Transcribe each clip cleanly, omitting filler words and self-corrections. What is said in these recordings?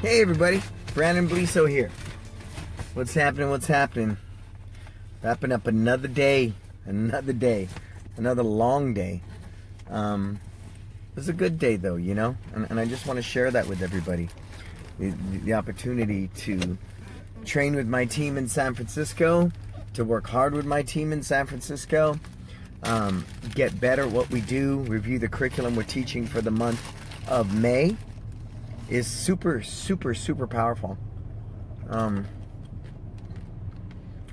Hey everybody, Brannon Beliso here. What's happening? Wrapping up another day, another long day. It's a good day though, you know, and I just want to share that with everybody. The opportunity to train with my team in San Francisco, to work hard with my team in San Francisco, get better at what we do, review the curriculum we're teaching for the month of May is super powerful. I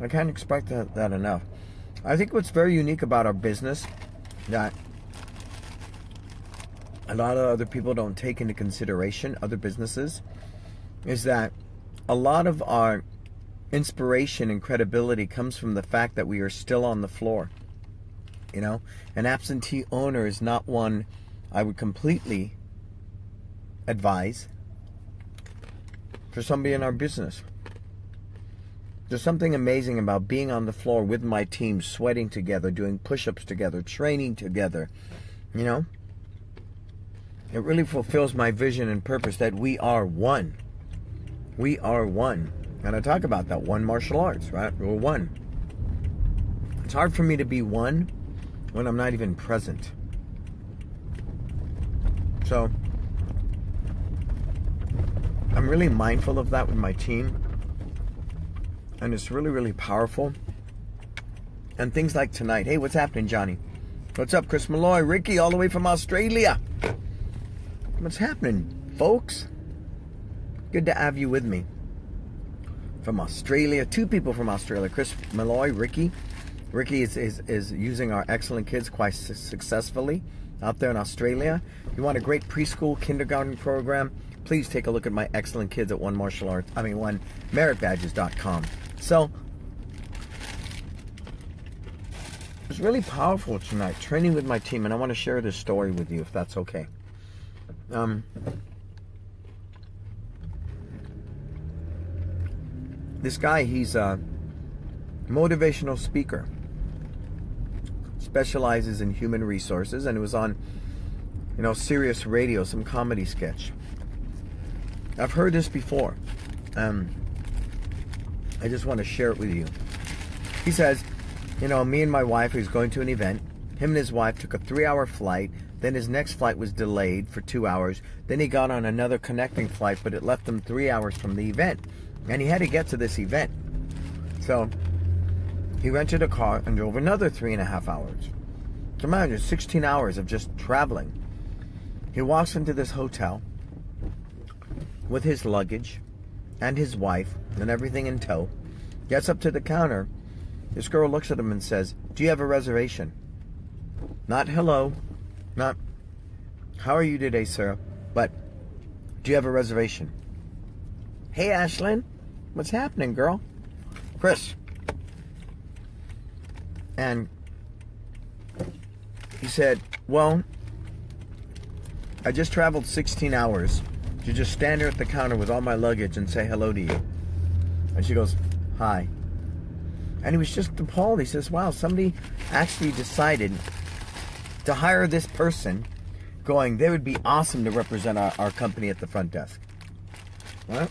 can't expect that enough. I think what's very unique about our business that a lot of other people don't take into consideration, other businesses, is that a lot of our inspiration and credibility comes from the fact that we are still on the floor. You know, an absentee owner is not one I would completely advise for somebody in our business. There's something amazing about being on the floor with my team, sweating together, doing push-ups together, training together. You know, it really fulfills my vision and purpose that we are one. We are one. And I talk about that, one martial arts, right? We're one. It's hard for me to be one when I'm not even present. So I'm really mindful of that with my team. And it's really powerful. And things like tonight. Hey, what's happening, Johnny? What's up, Chris Malloy? Ricky, all the way from Australia. What's happening, folks? Good to have you with me. From Australia. 2 people from Australia. Chris Malloy, Ricky. Ricky is using our Excellent Kids quite successfully out there in Australia. You want a great preschool kindergarten program? Please take a look at my Excellent Kids at onemeritbadges.com. So, it's really powerful tonight, training with my team, and I want to share this story with you, if that's okay. This guy, he's a motivational speaker, specializes in human resources, and it was on, you know, Sirius Radio, some comedy sketch. I've heard this before. I just want to share it with you. He says, you know, me and my wife, he was going to an event. Him and his wife took a 3-hour flight. Then his next flight was delayed for 2 hours. Then he got on another connecting flight, but it left him 3 hours from the event. And he had to get to this event. So he rented a car and drove another 3.5 hours. So imagine 16 hours of just traveling. He walks into this hotel with his luggage and his wife and everything in tow, gets up to the counter. This girl looks at him and says, "Do you have a reservation?" Not hello, not how are you today, sir, but do you have a reservation? Hey, Ashlyn, what's happening, girl? Chris. And he said, well, I just traveled 16 hours to just stand there at the counter with all my luggage and say hello to you. And she goes, hi. And he was just appalled. He says, wow, somebody actually decided to hire this person, going, they would be awesome to represent our company at the front desk. What?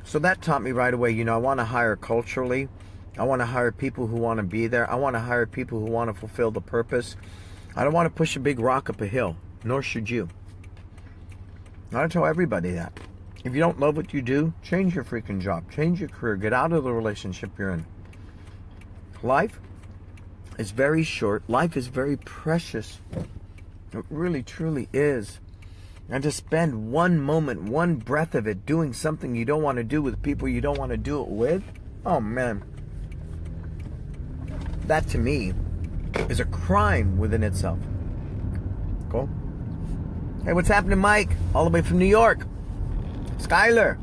So that taught me right away, you know, I want to hire culturally. I want to hire people who want to be there. I want to hire people who want to fulfill the purpose. I don't want to push a big rock up a hill, nor should you. I tell everybody that. If you don't love what you do, change your freaking job. Change your career. Get out of the relationship you're in. Life is very short. Life is very precious. It really, truly is. And to spend one moment, one breath of it doing something you don't want to do with people you don't want to do it with, oh man. That to me is a crime within itself. Cool. Hey, what's happening, Mike? All the way from New York. Skyler.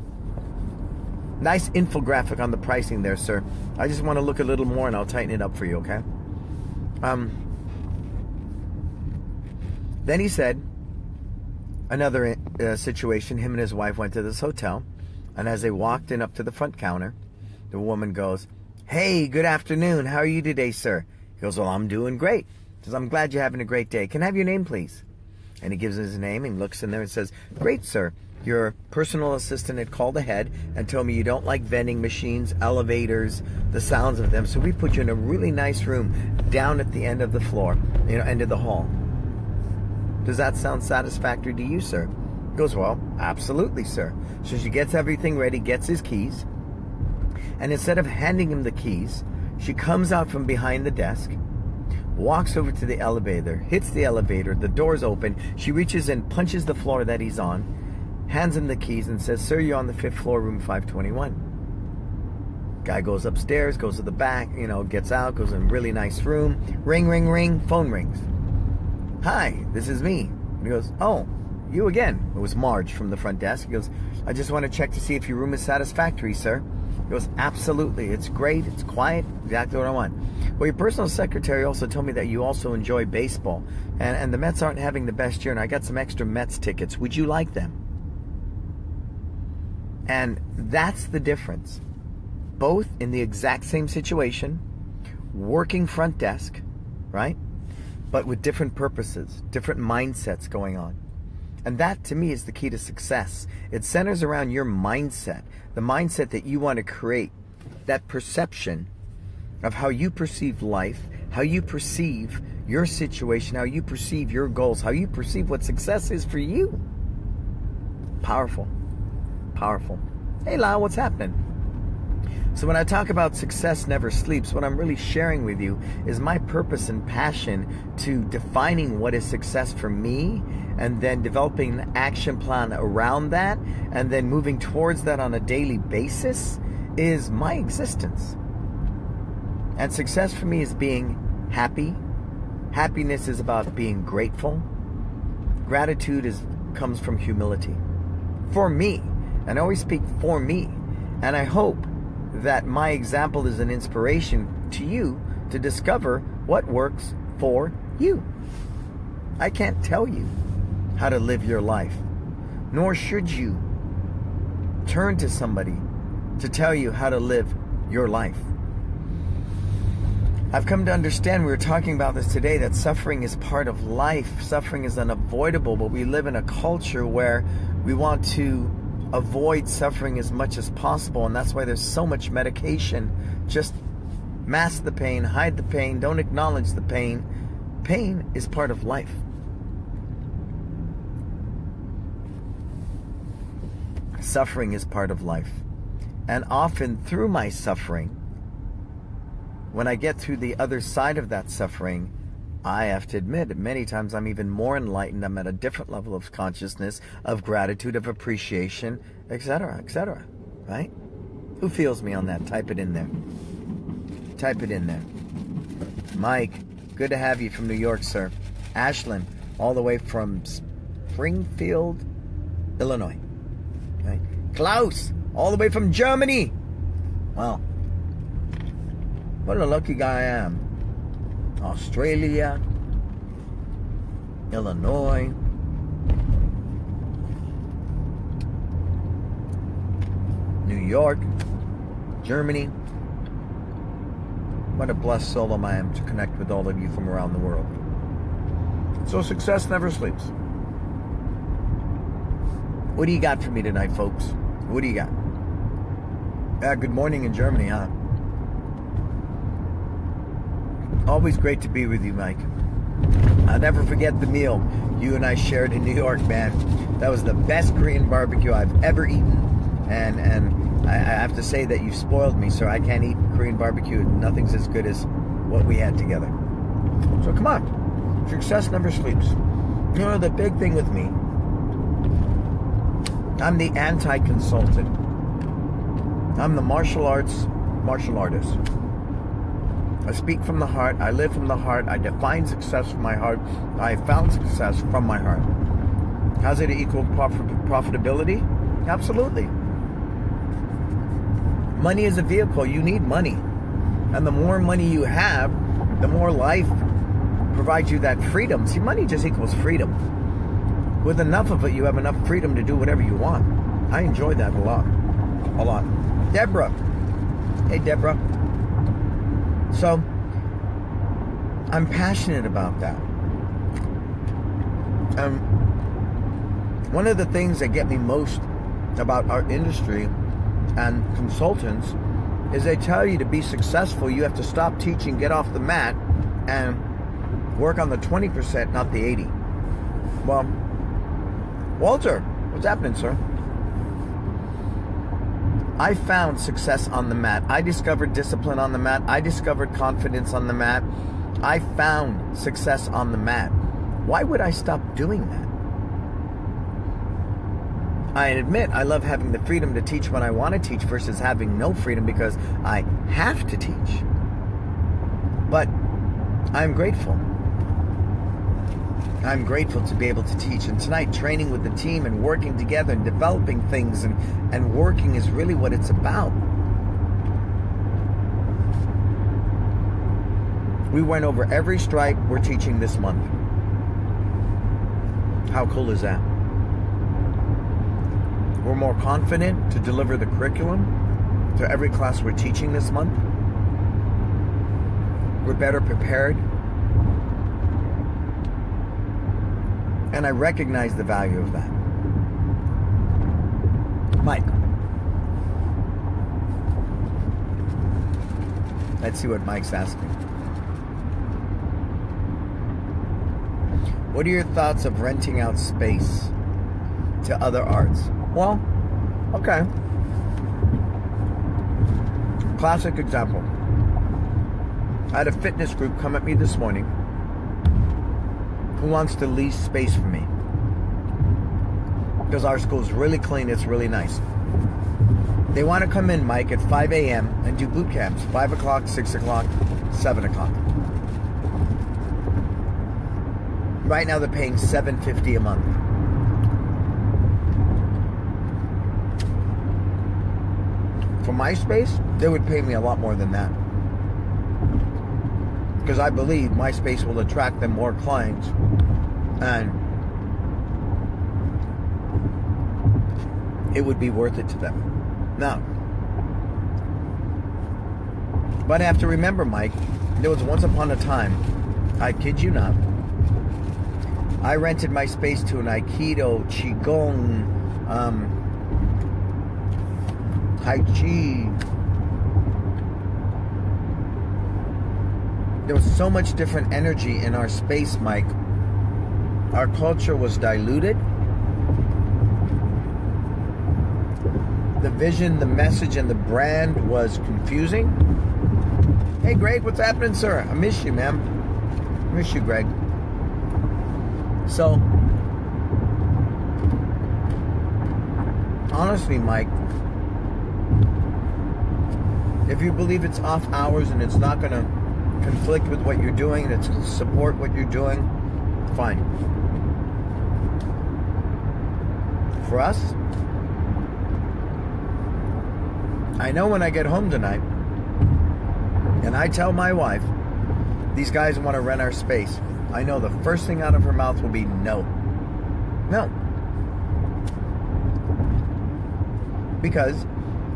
Nice infographic on the pricing there, sir. I just want to look a little more and I'll tighten it up for you, okay? Then he said, another situation, him and his wife went to this hotel, and as they walked in up to the front counter, the woman goes, hey, good afternoon. How are you today, sir? He goes, well, I'm doing great. He says, I'm glad you're having a great day. Can I have your name, please? And he gives his name and looks in there and says, "Great, sir. Your personal assistant had called ahead and told me you don't like vending machines, elevators, the sounds of them. So we put you in a really nice room down at the end of the floor, end of the hall. Does that sound satisfactory to you, sir?" He goes, "Well, absolutely, sir." So she gets everything ready, gets his keys. And instead of handing him the keys, she comes out from behind the desk, walks over to the elevator, hits the elevator, the door's open. She reaches in, punches the floor that he's on, hands him the keys and says, "Sir, you're on the 5th floor, room 521. Guy goes upstairs, goes to the back, gets out, goes in a really nice room. Ring, ring, ring, phone rings. "Hi, this is me." And he goes, "Oh, you again." It was Marge from the front desk. He goes, "I just want to check to see if your room is satisfactory, sir." He goes, "Absolutely. It's great. It's quiet. Exactly what I want." "Well, your personal secretary also told me that you also enjoy baseball. And the Mets aren't having the best year, and I got some extra Mets tickets. Would you like them?" And that's the difference. Both in the exact same situation, working front desk, right? But with different purposes, different mindsets going on. And that, to me, is the key to success. It centers around your mindset, the mindset that you want to create, that perception of how you perceive life, how you perceive your situation, how you perceive your goals, how you perceive what success is for you. Powerful. Powerful. Hey, Lyle, what's happening? So when I talk about success never sleeps, what I'm really sharing with you is my purpose and passion to defining what is success for me, and then developing an action plan around that, and then moving towards that on a daily basis is my existence. And success for me is being happy. Happiness is about being grateful. Gratitude comes from humility. For me. And I always speak for me. And I hope that my example is an inspiration to you to discover what works for you. I can't tell you how to live your life, nor should you turn to somebody to tell you how to live your life. I've come to understand, we were talking about this today, that suffering is part of life. Suffering is unavoidable, but we live in a culture where we want to avoid suffering as much as possible, and that's why there's so much medication. Just mask the pain, hide the pain, don't acknowledge the pain. Pain is part of life. Suffering is part of life. And often through my suffering, when I get through the other side of that suffering, I have to admit that many times I'm even more enlightened. I'm at a different level of consciousness, of gratitude, of appreciation, etc., etc. Right? Who feels me on that? Type it in there. Type it in there. Mike, good to have you from New York, sir. Ashlyn, all the way from Springfield, Illinois. Okay. Klaus, all the way from Germany. Wow. What a lucky guy I am. Australia, Illinois, New York, Germany. What a blessed soul I am to connect with all of you from around the world. So success never sleeps. What do you got for me tonight, folks? What do you got? Good morning in Germany, huh? Always great to be with you, Mike. I'll never forget the meal you and I shared in New York, man. That was the best Korean barbecue I've ever eaten. And I have to say that you spoiled me, sir. I can't eat Korean barbecue. Nothing's as good as what we had together. So come on. Success never sleeps. You know, the big thing with me, I'm the anti-consultant. I'm the martial artist. I speak from the heart. I live from the heart. I define success from my heart. I found success from my heart. Has it equal profitability? Absolutely. Money is a vehicle. You need money. And the more money you have, the more life provides you that freedom. See, money just equals freedom. With enough of it, you have enough freedom to do whatever you want. I enjoy that a lot. A lot. Deborah. Hey, Deborah. So, I'm passionate about that. One of the things that get me most about our industry and consultants is they tell you to be successful, you have to stop teaching, get off the mat, and work on the 20%, not the 80. Well, Walter, what's happening, sir? I found success on the mat. I discovered discipline on the mat. I discovered confidence on the mat. I found success on the mat. Why would I stop doing that? I admit I love having the freedom to teach when I want to teach versus having no freedom because I have to teach. But I'm grateful. I'm grateful to be able to teach. And tonight, training with the team and working together and developing things and working is really what it's about. We went over every stripe we're teaching this month. How cool is that? We're more confident to deliver the curriculum to every class we're teaching this month. We're better prepared. And I recognize the value of that. Mike. Let's see what Mike's asking. What are your thoughts of renting out space to other arts? Well, okay. Classic example. I had a fitness group come at me this morning who wants to lease space for me. Because our school is really clean, it's really nice. They want to come in, Mike, at 5 a.m. and do boot camps. 5 o'clock, 6 o'clock, 7 o'clock. Right now they're paying $750 a month. For my space, they would pay me a lot more than that. Because I believe my space will attract them more clients. And it would be worth it to them. Now, but I have to remember, Mike, there was once upon a time, I kid you not, I rented my space to an Aikido, Qigong, Tai Chi. There was so much different energy in our space, Mike. Our culture was diluted. The vision, the message, and the brand was confusing. Hey, Greg, what's happening, sir? I miss you, man. I miss you, Greg. So, honestly, Mike, if you believe it's off hours and it's not going to conflict with what you're doing and it's going to support what you're doing, fine. For us, I know when I get home tonight and I tell my wife these guys want to rent our space, I know the first thing out of her mouth will be no. No. Because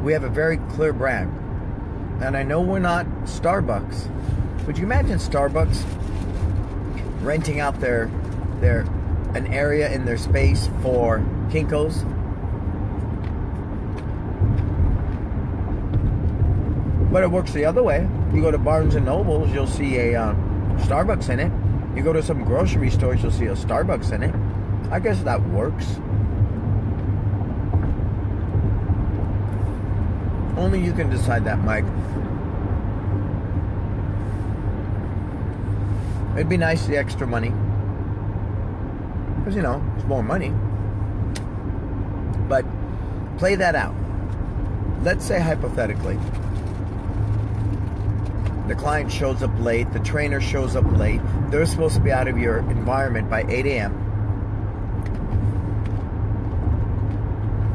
we have a very clear brand. And I know we're not Starbucks. Would you imagine Starbucks renting out an area in their space for Kinko's? But it works the other way. You go to Barnes and Nobles, you'll see a Starbucks in it. You go to some grocery stores, you'll see a Starbucks in it. I guess that works. Only you can decide that, Mike. It'd be nice, the extra money. Because, it's more money. But play that out. Let's say hypothetically, the client shows up late, the trainer shows up late, they're supposed to be out of your environment by 8 a.m.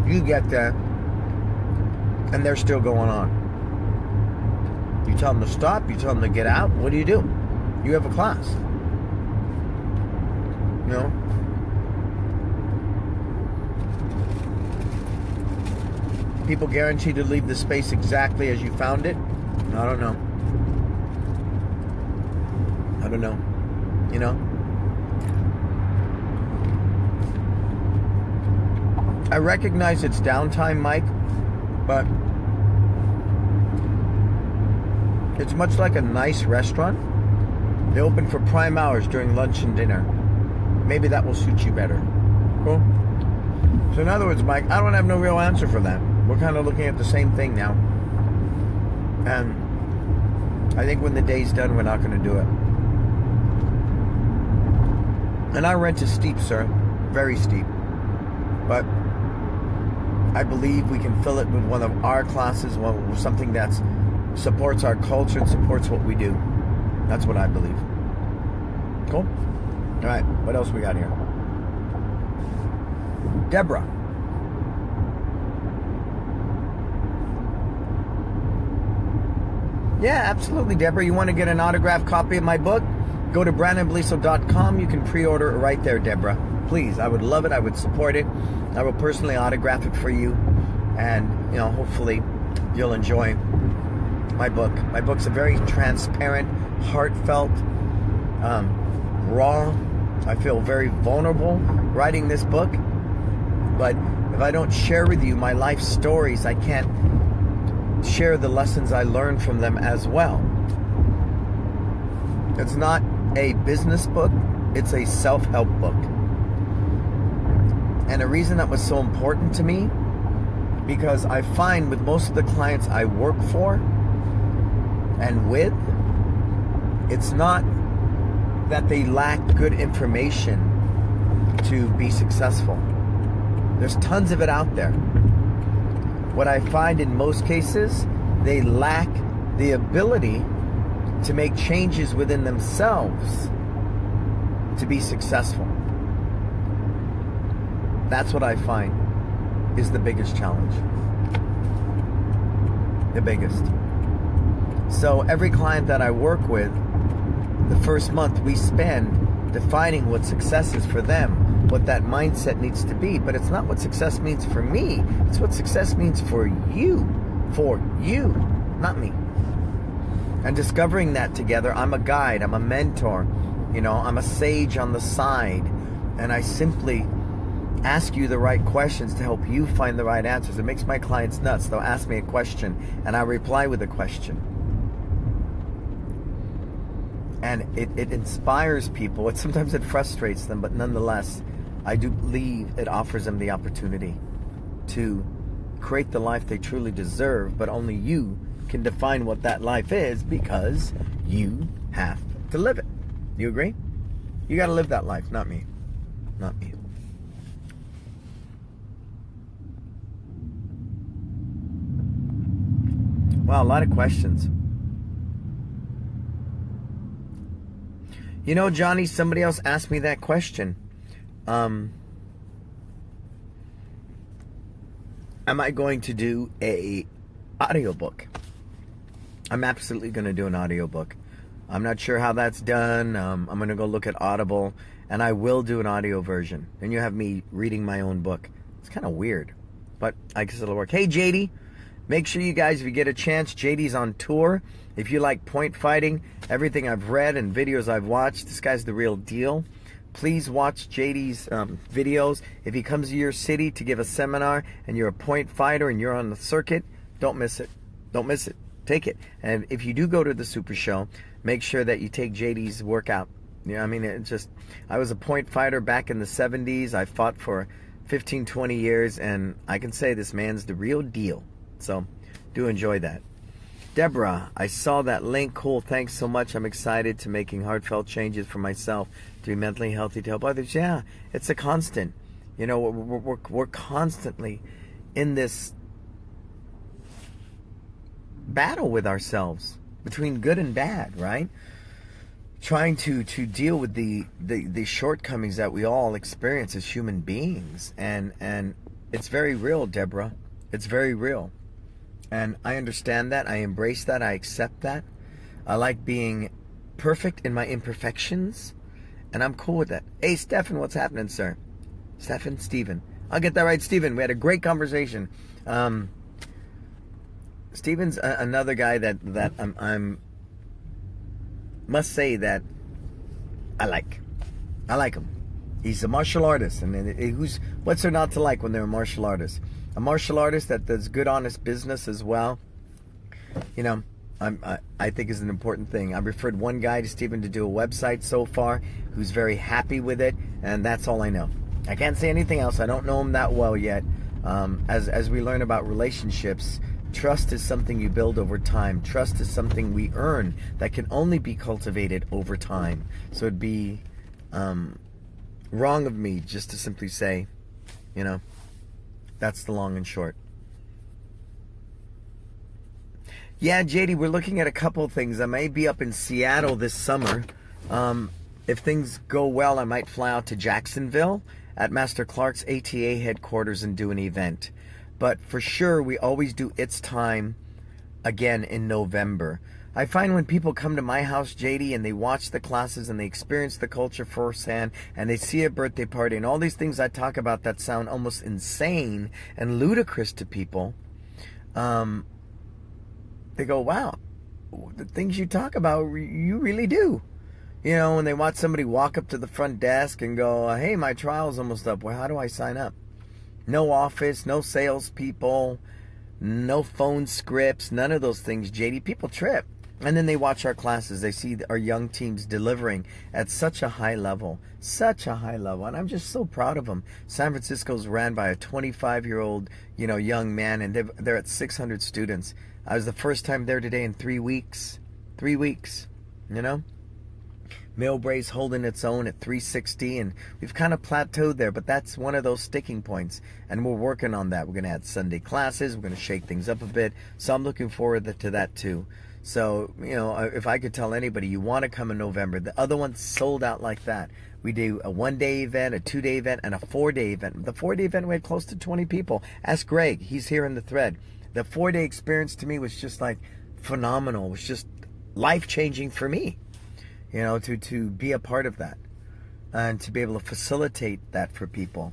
You get there, and they're still going on. You tell them to stop, you tell them to get out, what do? You have a class. People guaranteed to leave the space exactly as you found it? I don't know. I recognize it's downtime, Mike, but it's much like a nice restaurant. They open for prime hours during lunch and dinner. Maybe that will suit you better. Cool? So in other words, Mike, I don't have no real answer for that. We're kind of looking at the same thing now. And I think when the day's done, we're not going to do it. And our rent is steep, sir. Very steep. But I believe we can fill it with one of our classes, something that supports our culture and supports what we do. That's what I believe. Cool? All right, what else we got here? Deborah. Yeah, absolutely, Deborah. You want to get an autographed copy of my book? Go to brannonbeliso.com. You can pre-order it right there, Deborah. Please, I would love it. I would support it. I will personally autograph it for you. And, hopefully you'll enjoy my book. My book's a very transparent, heartfelt, raw. I feel very vulnerable writing this book. But if I don't share with you my life stories, I can't share the lessons I learned from them as well. It's not a business book. It's a self-help book. And the reason that was so important to me, because I find with most of the clients I work for and with, it's not that they lack good information to be successful. There's tons of it out there. What I find in most cases, they lack the ability to make changes within themselves to be successful. That's what I find is the biggest challenge. The biggest. So every client that I work with, the first month we spend defining what success is for them, what that mindset needs to be. But it's not what success means for me. It's what success means for you. For you, not me. And discovering that together, I'm a guide, I'm a mentor, I'm a sage on the side. And I simply ask you the right questions to help you find the right answers. It makes my clients nuts. They'll ask me a question and I reply with a question. And it inspires people. Sometimes it frustrates them, but nonetheless, I do believe it offers them the opportunity to create the life they truly deserve, but only you can define what that life is because you have to live it. You agree? You got to live that life, not me. Not me. Wow, a lot of questions. Johnny, somebody else asked me that question. Am I going to do a audiobook? I'm absolutely going to do an audiobook. I'm not sure how that's done. I'm going to go look at Audible, and I will do an audio version. And you have me reading my own book. It's kind of weird, but I guess it'll work. Hey, JD, make sure you guys, if you get a chance, JD's on tour. If you like point fighting, everything I've read and videos I've watched, this guy's the real deal. Please watch JD's videos. If he comes to your city to give a seminar and you're a point fighter and you're on the circuit, don't miss it. Don't miss it. Take it. And if you do go to the Super Show, make sure that you take JD's workout. I was a point fighter back in the 70s. I fought for 15, 20 years, and I can say this man's the real deal. So do enjoy that. Deborah, I saw that link. Cool. Thanks so much. I'm excited to making heartfelt changes for myself to be mentally healthy to help others. Yeah, it's a constant. We're constantly in this battle with ourselves between good and bad, right? Trying to deal with the shortcomings that we all experience as human beings. And it's very real, Deborah. It's very real. And I understand that. I embrace that. I accept that. I like being perfect in my imperfections. And I'm cool with that. Hey, Stefan, what's happening, sir? Stephen. I'll get that right, Stephen. We had a great conversation. Stephen's another guy that I'm must say that I like. I like him. He's a martial artist, and what's there not to like when they're a martial artist? A martial artist that does good, honest business as well. You know, I think is an important thing. I've referred one guy to Stephen to do a website so far, who's very happy with it, and that's all I know. I can't say anything else. I don't know him that well yet. As we learn about relationships, trust is something you build over time. Trust is something we earn that can only be cultivated over time. So it'd be wrong of me just to simply say, you know, that's the long and short. Yeah, JD, we're looking at a couple of things. I may be up in Seattle this summer. If things go well, I might fly out to Jacksonville at Master Clark's ATA headquarters and do an event. But for sure, we always do It's Time again in November. I find when people come to my house, JD, and they watch the classes and they experience the culture firsthand and they see a birthday party and all these things I talk about that sound almost insane and ludicrous to people, they go, wow, the things you talk about, you really do. You know, when they watch somebody walk up to the front desk and go, hey, my trial's almost up. Well, how do I sign up? No office, no salespeople, no phone scripts, none of those things, JD. People trip. And then they watch our classes. They see our young teams delivering at such a high level. And I'm just so proud of them. San Francisco's ran by a 25-year-old, young man, and they're at 600 students. I was the first time there today in 3 weeks. 3 weeks, Millbrae's holding its own at 360, and we've kind of plateaued there, but that's one of those sticking points, and we're working on that. We're going to add Sunday classes. We're going to shake things up a bit, so I'm looking forward to that too. So, if I could tell anybody, you want to come in November. The other ones sold out like that. We do a 1-day event, a 2-day event, and a 4-day event. The 4-day event, we had close to 20 people. Ask Greg. He's here in the thread. The 4-day experience to me was just like phenomenal. It was just life-changing for me, to be a part of that and to be able to facilitate that for people.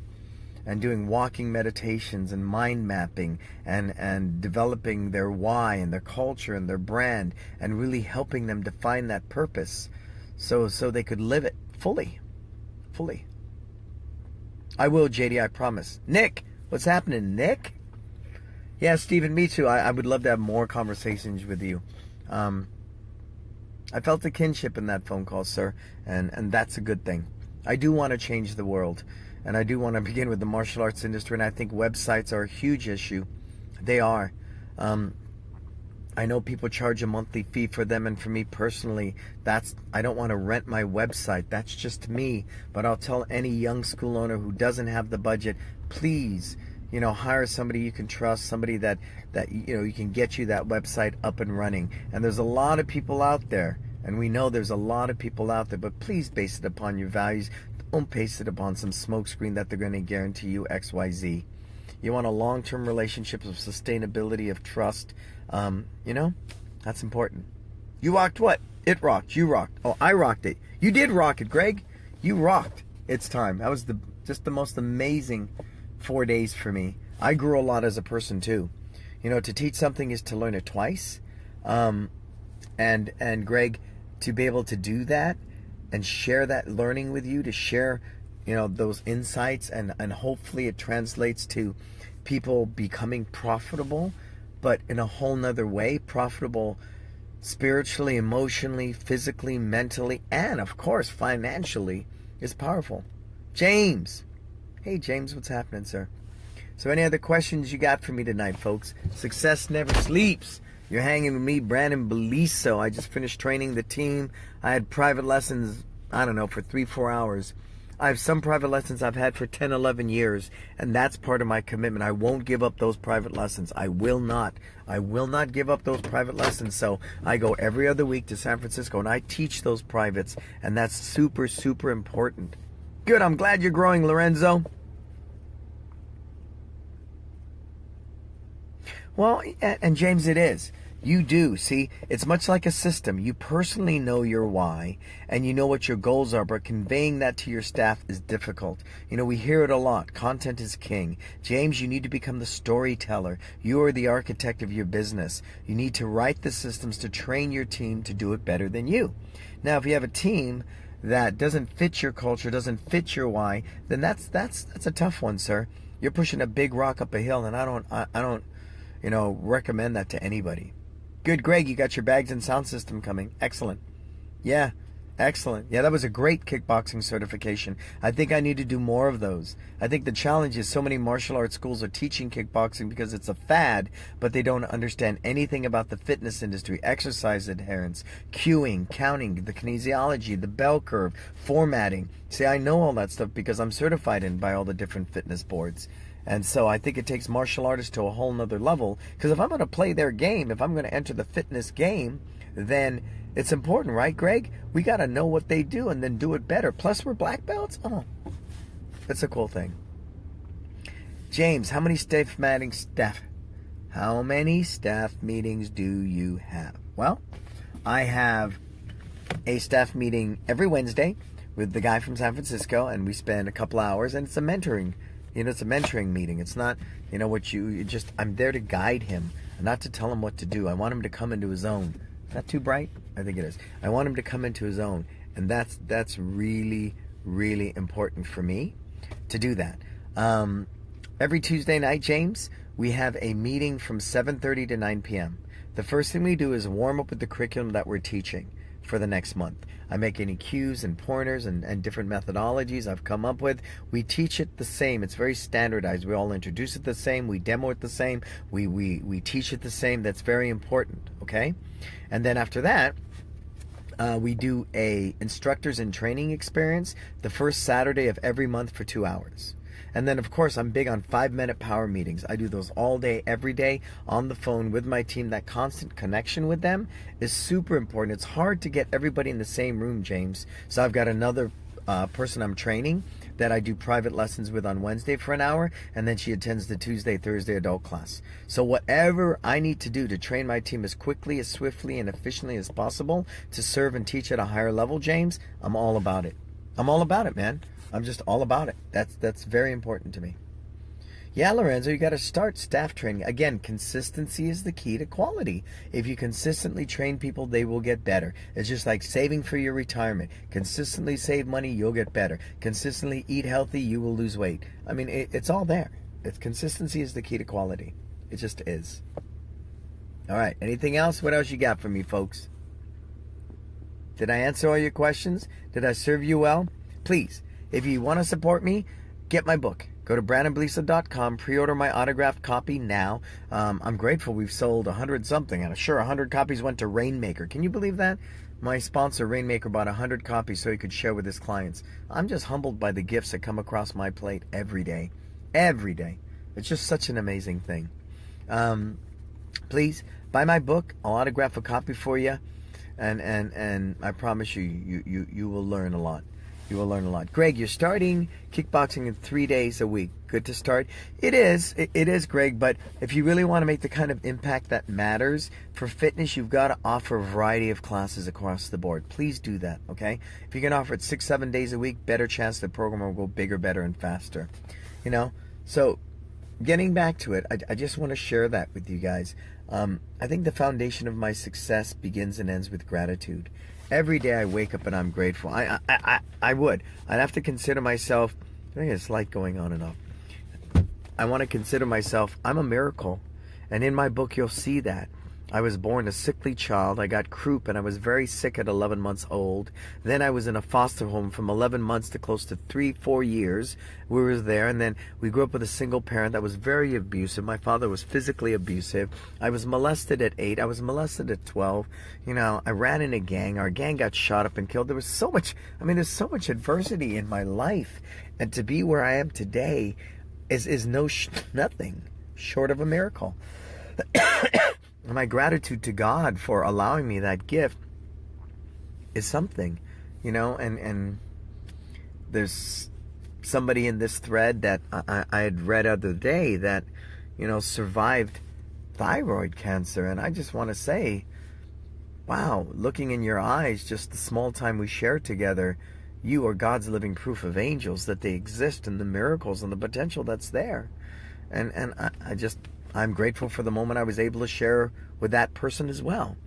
And doing walking meditations and mind mapping and developing their why and their culture and their brand and really helping them define that purpose so they could live it fully. I will, JD, I promise. Nick, what's happening, Nick? Yeah, Stephen, me too. I would love to have more conversations with you. I felt a kinship in that phone call, sir, and that's a good thing. I do want to change the world. And I do want to begin with the martial arts industry, and I think websites are a huge issue. They are. I know people charge a monthly fee for them, and for me personally, I don't want to rent my website. That's just me. But I'll tell any young school owner who doesn't have the budget, please, hire somebody you can trust, somebody that you can get you that website up and running. And there's a lot of people out there, and we know there's a lot of people out there, but please base it upon your values. Don't paste it upon some smokescreen that they're going to guarantee you XYZ. You want a long-term relationship of sustainability, of trust. That's important. You rocked what? It rocked. You rocked. Oh, I rocked it. You did rock it, Greg. You rocked. It's time. That was just the most amazing 4 days for me. I grew a lot as a person too. To teach something is to learn it twice. And Greg, to be able to do that and share that learning with you, to share, those insights, and hopefully it translates to people becoming profitable, but in a whole nother way, profitable spiritually, emotionally, physically, mentally, and of course, financially, is powerful. James. Hey, James, what's happening, sir? So any other questions you got for me tonight, folks? Success never sleeps. You're hanging with me, Brannon Beliso. I just finished training the team. I had private lessons, for 3-4 hours. I have some private lessons I've had for 10, 11 years, and that's part of my commitment. I won't give up those private lessons. I will not give up those private lessons. So I go every other week to San Francisco, and I teach those privates, and that's super, super important. Good, I'm glad you're growing, Lorenzo. Well, and James, it is. You do. See, it's much like a system. You personally know your why, and you know what your goals are, but conveying that to your staff is difficult. We hear it a lot. Content is king. James, you need to become the storyteller. You are the architect of your business. You need to write the systems to train your team to do it better than you. Now, if you have a team that doesn't fit your culture, doesn't fit your why, then that's a tough one, sir. You're pushing a big rock up a hill, and I don't recommend that to anybody. Good, Greg, you got your bags and sound system coming. Excellent. Yeah, excellent. Yeah, that was a great kickboxing certification. I think I need to do more of those. I think the challenge is so many martial arts schools are teaching kickboxing because it's a fad, but they don't understand anything about the fitness industry, exercise adherence, cueing, counting, the kinesiology, the bell curve, formatting. See, I know all that stuff because I'm certified in by all the different fitness boards. And so I think it takes martial artists to a whole nother level, because if I'm going to play their game, if I'm going to enter the fitness game, then it's important, right, Greg? We got to know what they do and then do it better. Plus, we're black belts. Oh, that's a cool thing. James, how many staff meetings do you have? Well, I have a staff meeting every Wednesday with the guy from San Francisco, and we spend a couple hours, and it's a mentoring. It's a mentoring meeting. It's not, I'm there to guide him, not to tell him what to do. I want him to come into his own. Is that too bright? I think it is. I want him to come into his own. And that's really, really important for me to do that. Every Tuesday night, James, we have a meeting from 7:30 to 9 p.m. The first thing we do is warm up with the curriculum that we're teaching for the next month. I make any cues and pointers and different methodologies I've come up with. We teach it the same. It's very standardized. We all introduce it the same. We demo it the same. We teach it the same. That's very important, okay? And then after that, we do a instructors in training experience the first Saturday of every month for 2 hours. And then, of course, I'm big on 5-minute power meetings. I do those all day, every day, on the phone with my team. That constant connection with them is super important. It's hard to get everybody in the same room, James. So I've got another person I'm training that I do private lessons with on Wednesday for an hour, and then she attends the Tuesday, Thursday adult class. So whatever I need to do to train my team as quickly, as swiftly, and efficiently as possible to serve and teach at a higher level, James, I'm all about it. I'm all about it, man. I'm just all about it. That's very important to me. Yeah, Lorenzo, you got to start staff training. Again, consistency is the key to quality. If you consistently train people, they will get better. It's just like saving for your retirement. Consistently save money, you'll get better. Consistently eat healthy, you will lose weight. I mean, it's all there. Consistency is the key to quality. It just is. All right, anything else? What else you got for me, folks? Did I answer all your questions? Did I serve you well? Please, if you want to support me, get my book. Go to brannonbeliso.com, pre-order my autographed copy now. I'm grateful we've sold 100-something, and sure, 100 copies went to Rainmaker. Can you believe that? My sponsor, Rainmaker, bought 100 copies so he could share with his clients. I'm just humbled by the gifts that come across my plate every day. Every day. It's just such an amazing thing. Please, buy my book. I'll autograph a copy for you, and I promise you will learn a lot. You will learn a lot. Greg, you're starting kickboxing in 3 days a week. Good to start. It is, Greg, but if you really want to make the kind of impact that matters for fitness, you've got to offer a variety of classes across the board. Please do that, okay? If you can offer it 6-7 days a week, better chance the program will go bigger, better, and faster. So getting back to it, I just want to share that with you guys. I think the foundation of my success begins and ends with gratitude. Every day I wake up and I'm grateful. I'd have to consider myself, I think it's light going on and off. I want to consider myself, I'm a miracle. And in my book, you'll see that. I was born a sickly child. I got croup and I was very sick at 11 months old. Then I was in a foster home from 11 months to close to 3-4 years. We were there, and then we grew up with a single parent that was very abusive. My father was physically abusive. I was molested at 8. I was molested at 12. I ran in a gang. Our gang got shot up and killed. There was so much, there's so much adversity in my life. And to be where I am today is nothing short of a miracle. My gratitude to God for allowing me that gift is something, and there's somebody in this thread that I had read other day that, survived thyroid cancer. And I just want to say, wow, looking in your eyes, just the small time we share together, you are God's living proof of angels, that they exist, and the miracles and the potential that's there. And I'm grateful for the moment I was able to share with that person as well.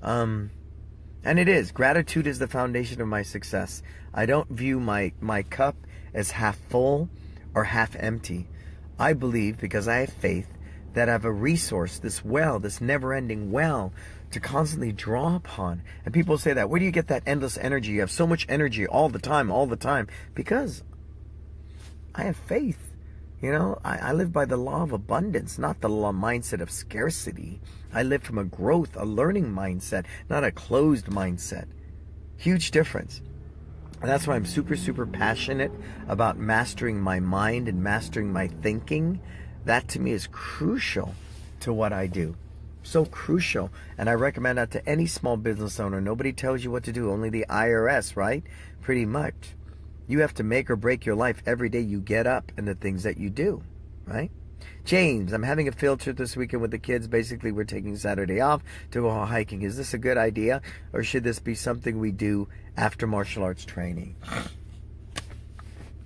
And And it is. Gratitude is the foundation of my success. I don't view my cup as half full or half empty. I believe, because I have faith, that I have a resource, this well, this never-ending well, to constantly draw upon. And people say that, where do you get that endless energy? You have so much energy all the time. Because I have faith. You know, I live by the law of abundance, not the mindset of scarcity. I live from a growth, a learning mindset, not a closed mindset. Huge difference. And that's why I'm super, super passionate about mastering my mind and mastering my thinking. That to me is crucial to what I do. So crucial. And I recommend that to any small business owner. Nobody tells you what to do, only the IRS, right? Pretty much. You have to make or break your life every day you get up and the things that you do, right? James, I'm having a field trip this weekend with the kids. Basically, we're taking Saturday off to go hiking. Is this a good idea, or should this be something we do after martial arts training?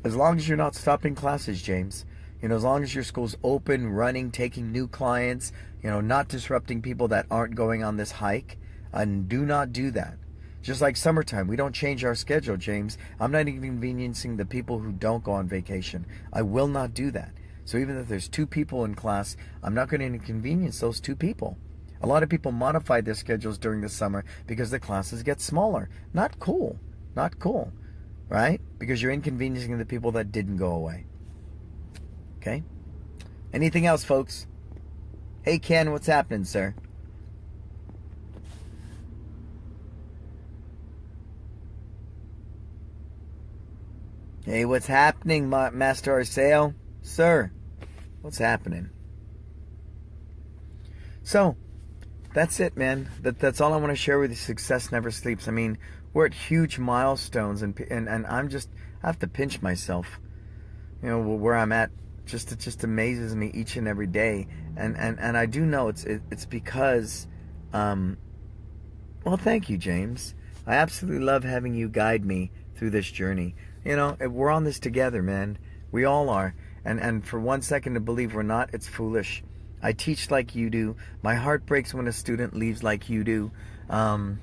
As long as you're not stopping classes, James. You know, as long as your school's open, running, taking new clients, you know, not disrupting people that aren't going on this hike, and do not do that. Just like summertime, we don't change our schedule, James. I'm not inconveniencing the people who don't go on vacation. I will not do that. So even if there's 2 people in class, I'm not going to inconvenience those 2 people. A lot of people modify their schedules during the summer because the classes get smaller. Not cool. Not cool. Right? Because you're inconveniencing the people that didn't go away. Okay? Anything else, folks? Hey, Ken, what's happening, sir? Hey, what's happening, Master Arceo? Sir, what's happening? So, that's it, man. That's all I want to share with you. Success never sleeps. I mean, we're at huge milestones, and I'm just, I have to pinch myself. You know, where I'm at, it just amazes me each and every day. And I do know it's because, well, thank you, James. I absolutely love having you guide me through this journey. You know, we're on this together, man. We all are. And for 1 second to believe we're not, it's foolish. I teach like you do. My heart breaks when a student leaves like you do. I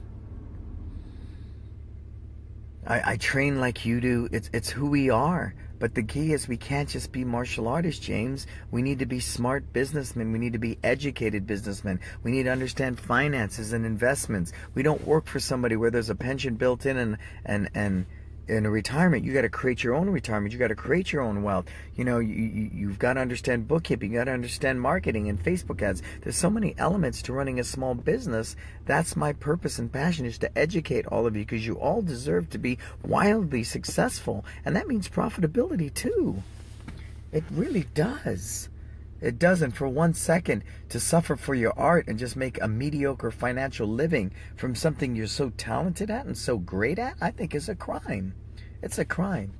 train like you do. It's who we are. But the key is we can't just be martial artists, James. We need to be smart businessmen. We need to be educated businessmen. We need to understand finances and investments. We don't work for somebody where there's a pension built in and in a retirement. You got to create your own retirement. You got to create your own wealth. You know, you've got to understand bookkeeping. You got to understand marketing and Facebook ads. There's so many elements to running a small business. That's my purpose and passion, is to educate all of you, because you all deserve to be wildly successful. And that means profitability too. It really does. It doesn't. For 1 second to suffer for your art and just make a mediocre financial living from something you're so talented at and so great at, I think is a crime. It's a crime.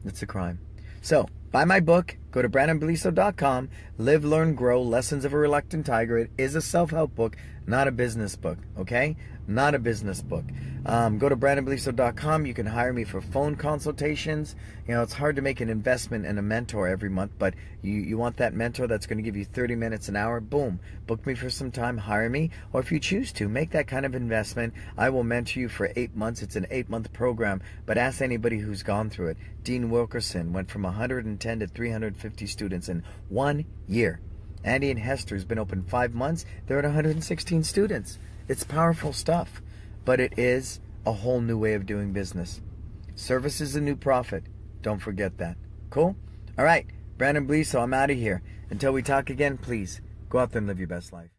It's a crime. So, buy my book. Go to BrannonBeliso.com. Live, Learn, Grow. Lessons of a Reluctant Tiger. It is a self-help book, not a business book. Okay? Not a business book. Go to BrannonBeliso.com. You can hire me for phone consultations. You know, it's hard to make an investment in a mentor every month, but you want that mentor that's going to give you 30 minutes an hour. Boom. Book me for some time. Hire me. Or if you choose to, make that kind of investment. I will mentor you for 8 months. It's an 8-month program, but ask anybody who's gone through it. Dean Wilkerson went from 110 to 350 students in 1 year. Andy and Hester's been open 5 months. They're at 116 students. It's powerful stuff, but it is a whole new way of doing business. Service is a new profit. Don't forget that. Cool? All right, Brannon Beliso, I'm out of here. Until we talk again, please go out there and live your best life.